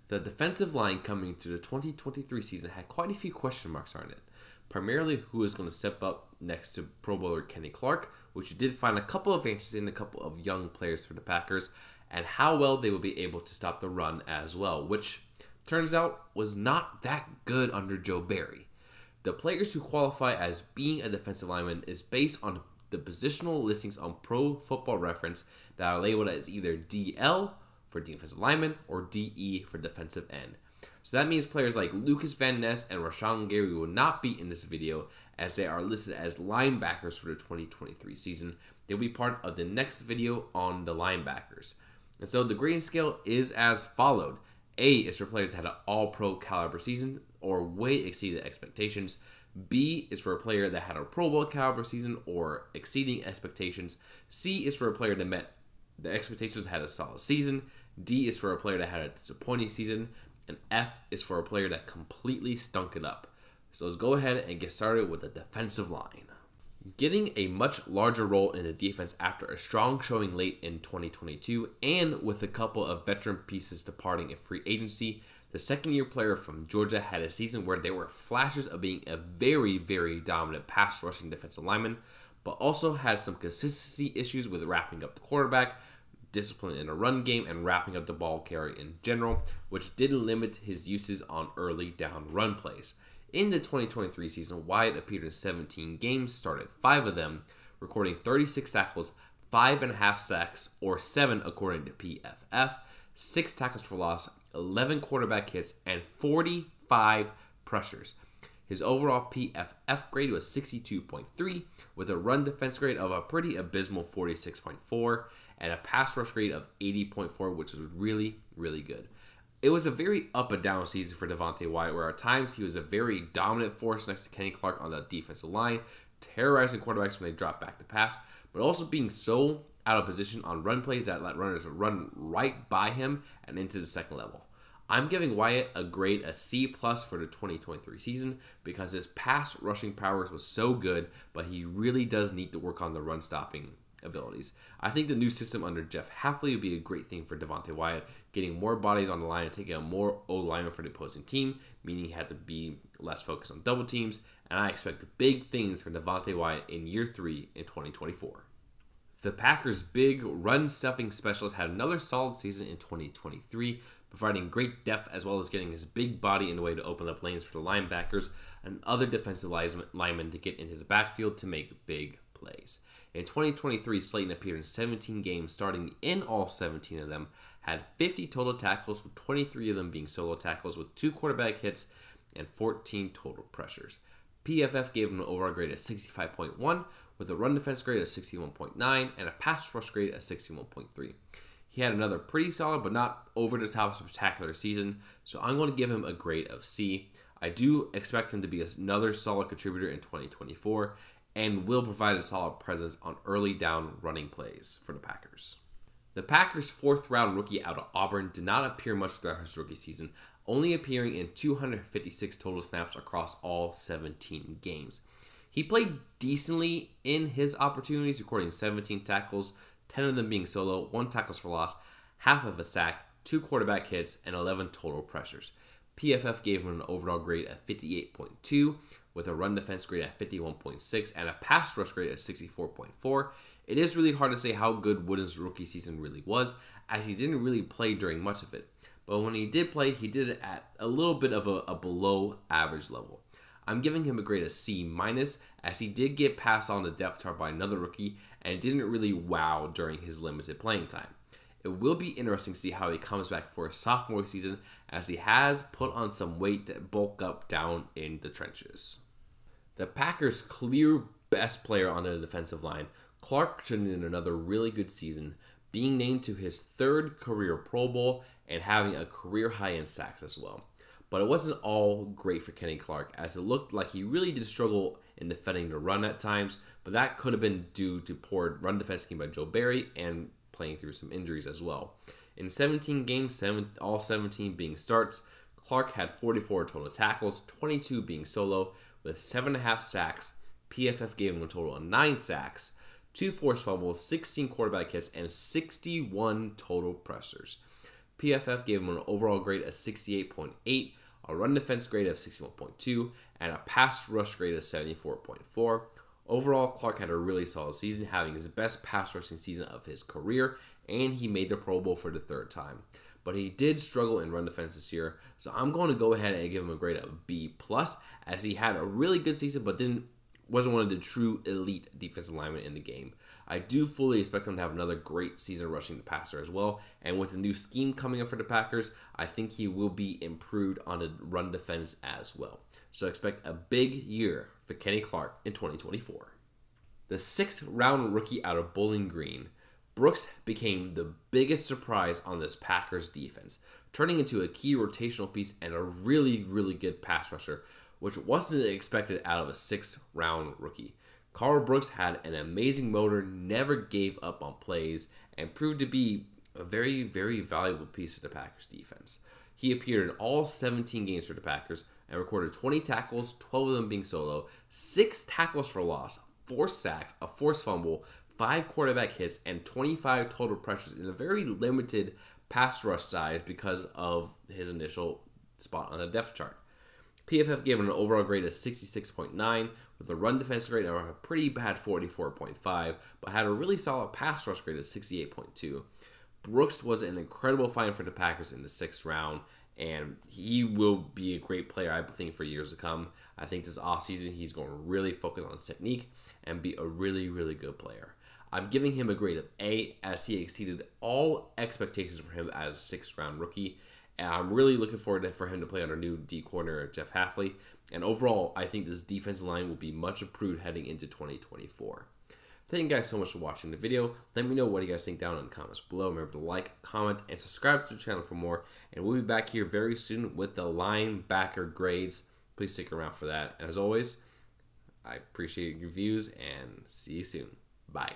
The defensive line coming into the 2023 season had quite a few question marks on it. Primarily, who is going to step up next to Pro Bowler Kenny Clark, which did find a couple of advantages in a couple of young players for the Packers, and how well they will be able to stop the run as well, which turns out was not that good under Joe Barry. The players who qualify as being a defensive lineman is based on the positional listings on Pro Football Reference that are labeled as either DL for defensive lineman or DE for defensive end. So that means players like Lucas Van Ness and Rashawn Gary will not be in this video as they are listed as linebackers for the 2023 season. They'll be part of the next video on the linebackers. And so the grading scale is as followed. A is for players that had an all-pro caliber season or way exceeded expectations. B is for a player that had a Pro Bowl caliber season or exceeding expectations. C is for a player that met the expectations, had a solid season. D is for a player that had a disappointing season. And F is for a player that completely stunk it up. So let's go ahead and get started with the defensive line. Getting a much larger role in the defense after a strong showing late in 2022 and with a couple of veteran pieces departing in free agency, the second-year player from Georgia had a season where there were flashes of being a very, very dominant pass rushing defensive lineman, but also had some consistency issues with wrapping up the quarterback, discipline in a run game, and wrapping up the ball carry in general, which did limit his uses on early down run plays. In the 2023 season, Wyatt appeared in 17 games, started 5 of them, recording 36 tackles, 5.5 sacks, or 7 according to PFF, 6 tackles for loss, 11 quarterback hits, and 45 pressures. His overall PFF grade was 62.3, with a run defense grade of a pretty abysmal 46.4, and a pass rush grade of 80.4, which is really, really good. It was a very up and down season for Devonte Wyatt, where at times he was a very dominant force next to Kenny Clark on the defensive line, terrorizing quarterbacks when they dropped back to pass, but also being so out of position on run plays that let runners run right by him and into the second level. I'm giving Wyatt a grade a C+ for the 2023 season because his pass rushing powers was so good, but he really does need to work on the run stopping abilities. I think the new system under Jeff Hafley would be a great thing for Devonte Wyatt, getting more bodies on the line and taking a more O-lineman for the opposing team, meaning he had to be less focused on double teams, and I expect big things from Devonte Wyatt in year 3 in 2024. The Packers' big run-stuffing specialist had another solid season in 2023, providing great depth as well as getting his big body in the way to open up lanes for the linebackers and other defensive linemen to get into the backfield to make big plays. In 2023, Slayton appeared in 17 games, starting in all 17 of them, had 50 total tackles, with 23 of them being solo tackles, with 2 quarterback hits and 14 total pressures. PFF gave him an overall grade of 65.1, with a run defense grade of 61.9 and a pass rush grade of 61.3. He had another pretty solid but not over-the-top spectacular season, so I'm going to give him a grade of C. I do expect him to be another solid contributor in 2024, and will provide a solid presence on early down running plays for the Packers. The Packers' 4th-round rookie out of Auburn did not appear much throughout his rookie season, only appearing in 256 total snaps across all 17 games. He played decently in his opportunities, recording 17 tackles, 10 of them being solo, 1 tackles for loss, half of a sack, 2 quarterback hits, and 11 total pressures. PFF gave him an overall grade of 58.2, with a run defense grade at 51.6 and a pass rush grade at 64.4. It is really hard to say how good Wooden's rookie season really was, as he didn't really play during much of it. But when he did play, he did it at a little bit of a below average level. I'm giving him a grade of C-, as he did get passed on the depth chart by another rookie and didn't really wow during his limited playing time. It will be interesting to see how he comes back for his sophomore season, as he has put on some weight to bulk up down in the trenches. The Packers' clear best player on the defensive line, Clark, turned in another really good season, being named to his 3rd career Pro Bowl and having a career high in sacks as well. But it wasn't all great for Kenny Clark, as it looked like he really did struggle in defending the run at times, but that could have been due to poor run defense scheme by Joe Barry and playing through some injuries as well. In 17 games, all 17 being starts, Clark had 44 total tackles, 22 being solo, with 7.5 sacks. PFF gave him a total of 9 sacks, 2 forced fumbles, 16 quarterback hits, and 61 total pressures. PFF gave him an overall grade of 68.8, a run defense grade of 61.2, and a pass rush grade of 74.4. Overall, Clark had a really solid season, having his best pass rushing season of his career, and he made the Pro Bowl for the third time. But he did struggle in run defense this year, so I'm going to go ahead and give him a grade of B+, as he had a really good season, but wasn't one of the true elite defensive linemen in the game. I do fully expect him to have another great season rushing the passer as well, and with the new scheme coming up for the Packers, I think he will be improved on the run defense as well. So expect a big year for Kenny Clark in 2024. The 6th round rookie out of Bowling Green, Brooks became the biggest surprise on this Packers defense, turning into a key rotational piece and a really, really good pass rusher, which wasn't expected out of a 6th round rookie. Karl Brooks had an amazing motor, never gave up on plays, and proved to be a very, very valuable piece of the Packers defense. He appeared in all 17 games for the Packers and recorded 20 tackles, 12 of them being solo, 6 tackles for loss, 4 sacks, a forced fumble, 5 quarterback hits, and 25 total pressures in a very limited pass rush size because of his initial spot on the depth chart. PFF gave him an overall grade of 66.9, with a run defense grade of a pretty bad 44.5, but had a really solid pass rush grade of 68.2. Brooks was an incredible find for the Packers in the 6th round, and he will be a great player, I think, for years to come. I think this offseason he's going to really focus on his technique and be a really, really good player. I'm giving him a grade of A, as he exceeded all expectations for him as a 6th round rookie. And I'm really looking forward for him to play under new D corner Jeff Hafley. And overall, I think this defensive line will be much improved heading into 2024. Thank you guys so much for watching the video. Let me know what you guys think down in the comments below. Remember to like, comment, and subscribe to the channel for more. And we'll be back here very soon with the linebacker grades. Please stick around for that. And as always, I appreciate your views and see you soon. Bye.